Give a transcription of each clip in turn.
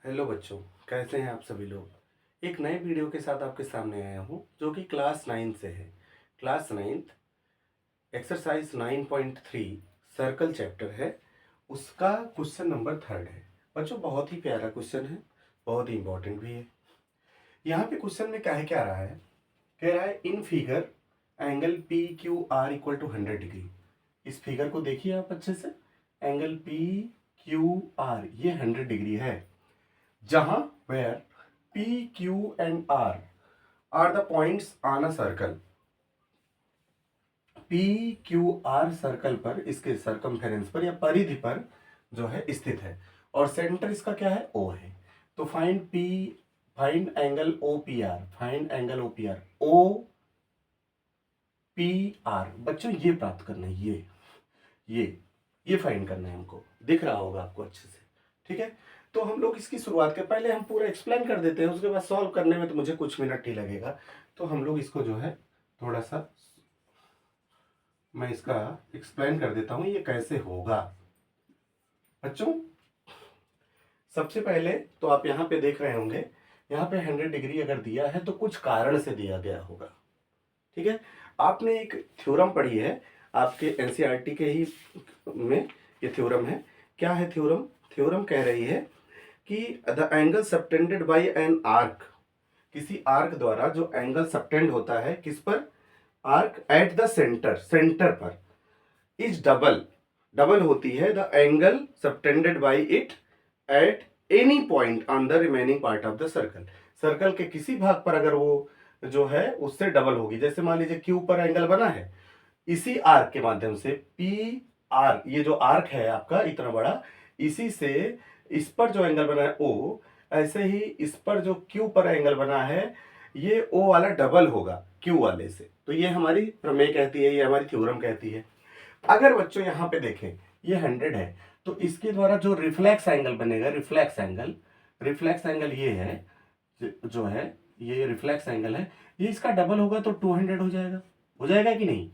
Hello बच्चों, कैसे हैं आप सभी लोग। एक नए वीडियो के साथ आपके सामने आया हूं जो कि क्लास 9 से है। क्लास 9 एक्सरसाइज 9.3 सर्कल चैप्टर है। उसका क्वेश्चन नंबर 3 है। बच्चों बहुत ही प्यारा क्वेश्चन है, बहुत ही इंपॉर्टेंट भी है। यहाँ पे क्वेश्चन में क्या रहा है, कह रहा है in figure angle P Q R equal to 100 डिग्री। इस फिगर को देखिए आप अच्छे से। एंगल पी क्यू आर ये 100 डिग्री है, जहां where P, Q and R are the points on a circle। P, Q, R circle पर, इसके सरकमफेरेंस पर या परिधि पर जो है स्थित है, और सेंटर इसका क्या है, O है। तो find angle O P R, find angle O P R, O P R. बच्चों ये प्राप्त करना है, ये फाइंड करना है हमको, दिख रहा होगा आपको अच्छे से। ठीक है, तो हम लोग इसकी शुरुआत के पहले हम पूरा एक्सप्लेन कर देते हैं, उसके बाद सॉल्व करने में तो मुझे कुछ मिनट ही लगेगा। तो हम लोग इसको जो है थोड़ा सा मैं इसका एक्सप्लेन कर देता हूं ये कैसे होगा। बच्चों सबसे पहले तो आप यहाँ पे देख रहे होंगे, यहाँ पे 100 डिग्री अगर दिया है तो कुछ कारण से दिया गया होगा। ठीक है, आपने एक थ्योरम पढ़ी है आपके एनसीईआरटी के ही में, ये थ्योरम है। क्या है थ्योरम? थ्योरम कह रही है कि the angle subtended bye an arc, किसी आर्क द्वारा जो एंगल सबटेंड होता है किस पर, arc at the centre, centre पर, इज डबल, डबल होती है the angle subtended bye it at any point on the remaining part of the circle. Circle के किसी भाग पर अगर वो जो है उससे डबल होगी। जैसे मान लीजिए क्यू पर एंगल बना है, इसी आर्क के माध्यम से पी आर, ये जो आर्क है आपका इतना बड़ा, इसी से इस पर जो एंगल बना है ओ, ऐसे ही इस पर जो क्यू पर एंगल बना है ये ओ वाला डबल होगा क्यू वाले से। तो ये हमारी प्रमेय कहती है, ये हमारी थ्योरम कहती है। अगर बच्चों यहाँ पे देखें ये 100 है, तो इसके द्वारा जो रिफ्लेक्स एंगल बनेगा, रिफ्लेक्स एंगल ये है, जो है ये रिफ्लेक्स एंगल है, ये इसका डबल होगा तो 200 हो जाएगा कि नहीं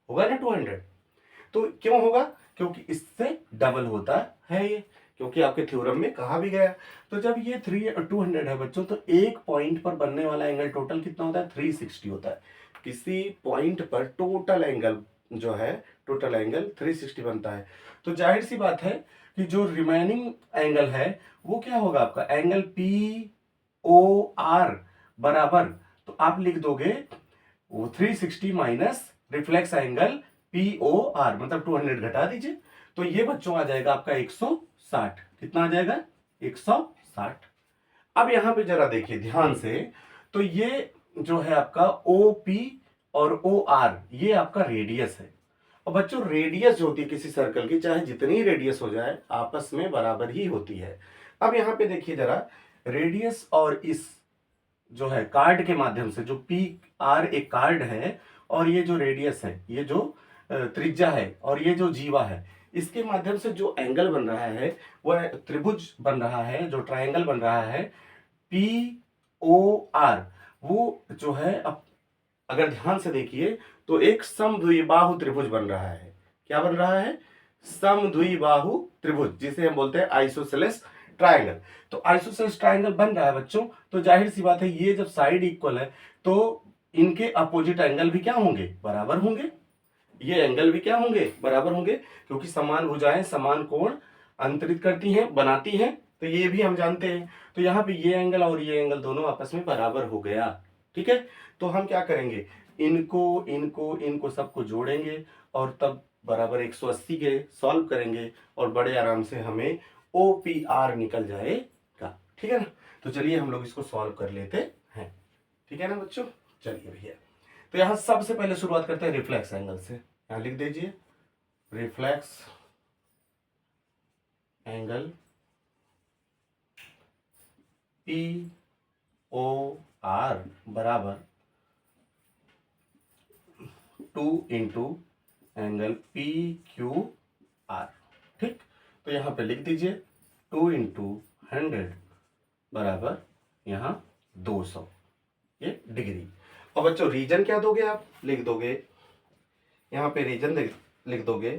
होगा ना 200। तो क्यों होगा, क्योंकि इससे डबल होता है ये, क्योंकि आपके थ्योरम में कहा भी गया। तो जब ये 200 है बच्चों, तो एक पॉइंट पर बनने वाला एंगल टोटल कितना होता है, 360 होता है। किसी पॉइंट पर टोटल एंगल जो है, टोटल एंगल 360 बनता है। तो जाहिर सी बात है कि जो रिमेनिंग एंगल है वो क्या होगा आपका, एंगल पी ओ आर बराबर, तो आप लिख दोगे वो 360 minus reflex angle P O R, मतलब 200 घटा दीजिए, तो ये बच्चों आ जाएगा आपका 160। कितना आ जाएगा, 160। अब यहां पे जरा देखिए ध्यान से, तो ये जो है आपका ओ पी और ओ आर ये आपका रेडियस है। और बच्चों रेडियस जो होती है किसी सर्कल की, चाहे जितनी रेडियस हो जाए आपस में बराबर ही होती है। अब यहां पे देखिए जरा, रेडियस और इस जो है कार्ड के माध्यम से, जो पी आर एक कार्ड है और ये जो रेडियस है, ये जो त्रिज्या है और ये जो जीवा है, इसके माध्यम से जो एंगल बन रहा है वह त्रिभुज बन रहा है, जो ट्रायंगल बन रहा है पी ओ आर, वो जो है, अब अगर ध्यान से देखिए तो एक समद्विबाहु त्रिभुज बन रहा है। क्या बन रहा है, समद्विबाहु त्रिभुज, जिसे हम बोलते हैं आइसोसेलेस ट्रायंगल। तो आइसोसेलेस ट्रायंगल बन रहा है बच्चों, तो जाहिर सी बात है ये जब साइड इक्वल है तो इनके अपोजिट एंगल भी क्या होंगे, बराबर होंगे। ये एंगल भी क्या होंगे, बराबर होंगे, क्योंकि समान भुजाएं समान कोण अंतरित करती हैं, बनाती हैं, तो ये भी हम जानते हैं। तो यहाँ पे ये एंगल और ये एंगल दोनों आपस में बराबर हो गया। ठीक है, तो हम क्या करेंगे, इनको इनको इनको सबको जोड़ेंगे और तब बराबर 180 के सॉल्व करेंगे और बड़े आराम से हमें ओ पी आर निकल जाएगा। ठीक है ना, तो चलिए हम लोग इसको सॉल्व कर लेते हैं। ठीक है ना बच्चों, चलिए भैया, तो यहां सबसे पहले शुरुआत करते हैं रिफ्लेक्स एंगल से। यहां लिख दीजिए reflex angle P O R बराबर 2 into angle P Q R. ठीक, तो यहां पे लिख दीजिए 2 इंटू 100 बराबर यहां 200 ये डिग्री। और बच्चों रीजन क्या दोगे, आप लिख दोगे यहां पे रीजन लिख दोगे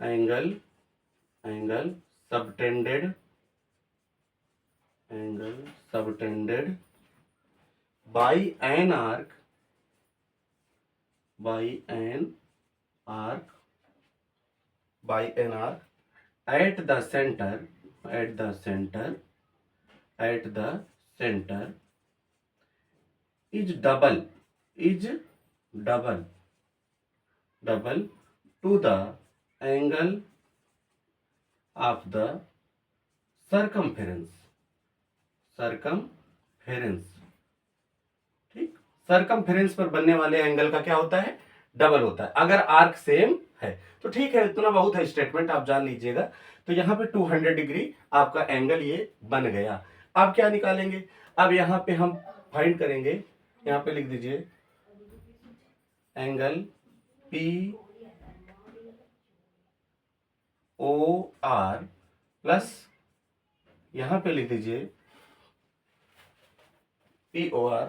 angle subtended, angle subtended by an arc, by an arc, by an arc at the centre, at the centre, at the centre is double, is double, double two the angle of the circumference, circumference, ठीक। Circumference पर बनने वाले angle का क्या होता है, double होता है, अगर आर्क सेम है तो ठीक है, इतना बहुत है स्टेटमेंट, आप जान लीजिएगा। तो यहाँ पे 200 डिग्री आपका एंगल ये बन गया। अब क्या निकालेंगे, अब यहाँ पे हम फाइंड करेंगे, यहाँ पे लिख दीजिए angle P O R plus, यहां पे लिख दीजिए P O R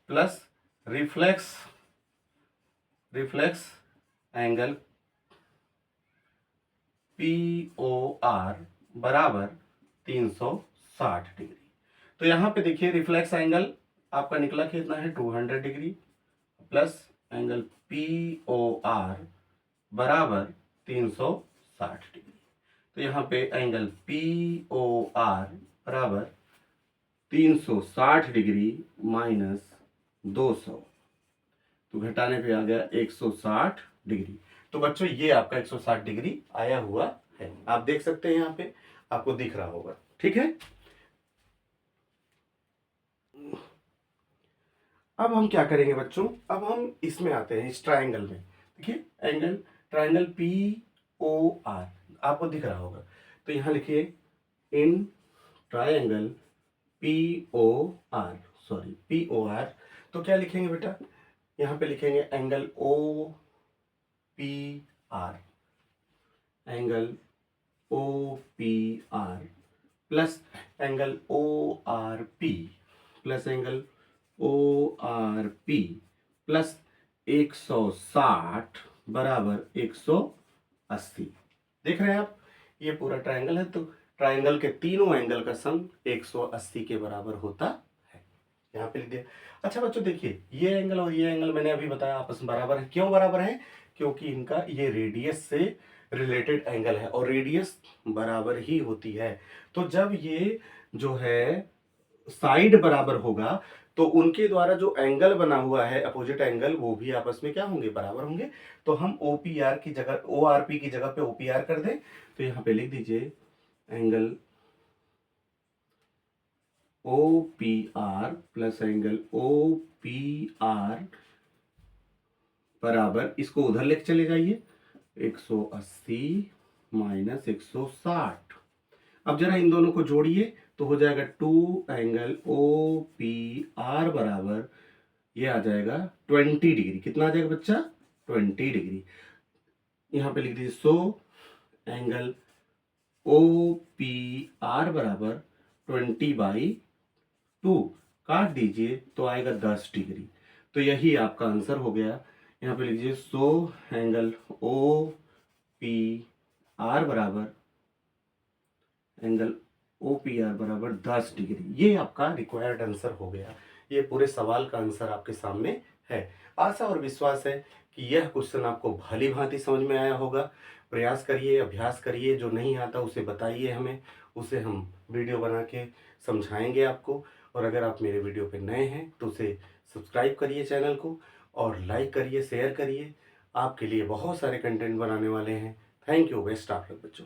plus reflex, reflex angle P O R बराबर 360 डिग्री। तो यहां पे देखिए रिफ्लेक्स एंगल आपका निकला कितना है 200 degree plus angle P O R बराबर 360 डिग्री। तो यहाँ पे एंगल पी ओ आर बराबर 360 डिग्री माइनस 200, तो घटाने पे आ गया 160 डिग्री। तो बच्चों ये आपका 160 डिग्री आया हुआ है, आप देख सकते हैं, यहाँ पे आपको दिख रहा होगा, ठीक है। अब हम क्या करेंगे बच्चों, अब हम इसमें आते हैं, इस ट्रायंगल में। देखिए angle triangle P O R आपको दिख रहा होगा, तो यहां लिखिए in triangle P O R, sorry P O R, तो क्या लिखेंगे बेटा, यहां पे लिखेंगे angle O P R, angle O P R plus angle O R P, plus angle O R P plus 160 बराबर 180। देख रहे हैं आप, ये पूरा ट्रायंगल है, तो ट्रायंगल के तीनों एंगल का सम 180 के बराबर होता है, यहाँ पे लिख दिया। अच्छा बच्चों देखिए, ये एंगल और ये एंगल मैंने अभी बताया आपस में बराबर है, क्यों बराबर है, क्योंकि इनका ये रेडियस से रिलेटेड एंगल है और रेडियस बराबर ही होती है। तो जब ये जो है साइड बराबर होगा तो उनके द्वारा जो एंगल बना हुआ है अपोजिट एंगल, वो भी आपस में क्या होंगे, बराबर होंगे। तो हम OPR की जगह ORP की जगह पे OPR कर दें, तो यहाँ पे लिख दीजिए angle OPR plus angle OPR बराबर, इसको उधर लेके चले जाइए 180 माइनस 160। अब जरा इन दोनों को जोड़िए तो हो जाएगा 2 एंगल OPR बराबर, ये आ जाएगा 20 डिग्री। कितना आ जाएगा बच्चा, 20 डिग्री। यहां पे लिख दीजिए सो एंगल OPR बराबर 20/2 काट दीजिए तो आएगा 10 डिग्री। तो यही आपका आंसर हो गया। यहाँ पे लीजिए सो एंगल OPR बराबर, एंगल OPR बराबर 10 डिग्री, ये आपका रिक्वायर्ड आंसर हो गया। ये पूरे सवाल का आंसर आपके सामने है। आशा और विश्वास है कि यह क्वेश्चन आपको भली भांति समझ में आया होगा। प्रयास करिए, अभ्यास करिए, जो नहीं आता उसे बताइए हमें, उसे हम वीडियो बना के समझाएंगे आपको। और अगर आप मेरे वीडियो पे नए हैं तो उसे सब्सक्राइब करिए चैनल को, और लाइक करिए, शेयर करिए। आपके लिए बहुत सारे कंटेंट बनाने वाले हैं। Thank you, best of luck बच्चों।